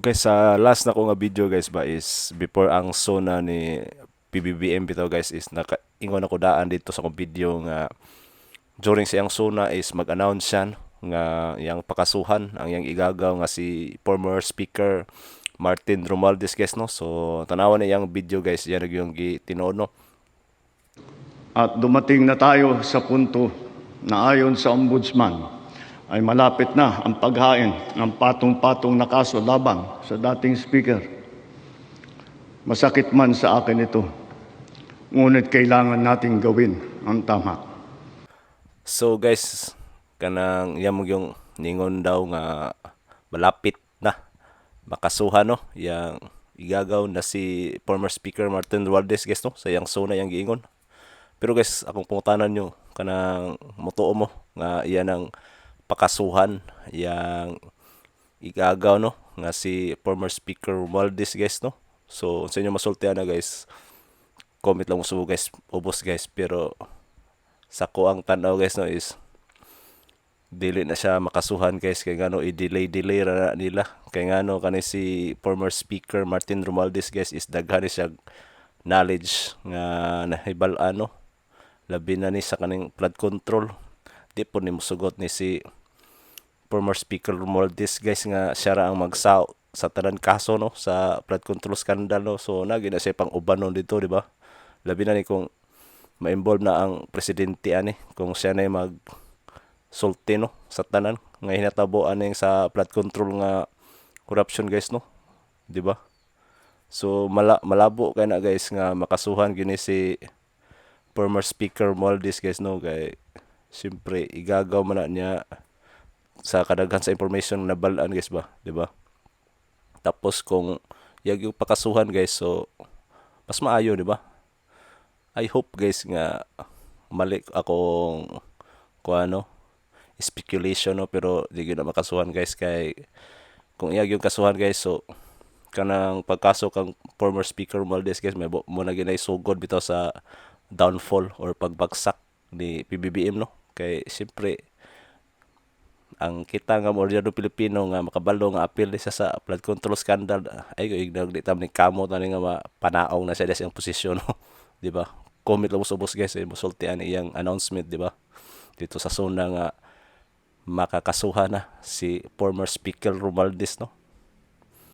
Guys, sa last na ko nga video guys ba is before ang sona ni PBBM bitaw guys is ingon ako daan dito sa kong video nga during siyang sona is mag-announce siya nga yang pakasuhan ang yang igagaw nga si former speaker Martin Romualdez guys no. So tanawan na yang video guys yan yung tinono. At dumating na tayo sa punto na ayon sa Ombudsman ay malapit na ang paghain ng patong-patong na kaso laban sa dating speaker. Masakit man sa akin ito, ngunit kailangan nating gawin ang tama. So guys, kanang yamog yung ningon daw nga malapit na makasuhan no yang igagaw na si former speaker Martin Romualdez guys no sa yang sona yang giingon. Pero guys, akong pangutanan nyo kanang motuo mo nga iyan ang pakasuhan yang igagaw no nga si former speaker Romualdez guys no. So sa inyo masultihan na guys, comment lang mo subo guys, ubos guys. Pero sa ko ang tanaw guys no is dili na siya makasuhan guys kay ngano i-delay ra na nila kay ngano kani si former speaker Martin Romualdez guys is daghan ni siya knowledge nga nahibal-an no, labi na ni sa kaning flood control. Di po ni musugot ni si former speaker Romualdez guys nga siya ra ang magsaw sa tanan kaso no sa flood control scandal no. So nagi na siya pang ubanon dito di ba, labi na ni kung ma-involve na ang presidente ani kung siya na mag sulti no sa tanan nga hinataboan ning sa flood control nga corruption guys no, di ba? So malabo kay na guys nga makasuhan gini si former speaker Romualdez guys no kay siyempre igagaw man na niya sa kadaghan sa information na balaan guys ba, di ba? Tapos kung yag yung pakasuhan guys, so mas maayo di ba? I hope guys nga mali akong kuano speculation no, pero di gyud na makasuhan guys kay kung iyag yung kasuhan guys, so kanang pagkaso kang former speaker Romualdez guys may mo na ginay sugod bitaw sa downfall or pagbagsak ni PBBM no. Kay siyempre ang kita nga ordinaryo Pilipino nga makabalo nga apil siya sa flood control scandal ay igdag di tam ni kamo tani nga panaong na siya sa iyang posisyon no. Di ba? Comment lang mo sa ubos guys musultian iyang announcement di ba? Dito sa zona nga makakasuhan na si former speaker Romualdez no.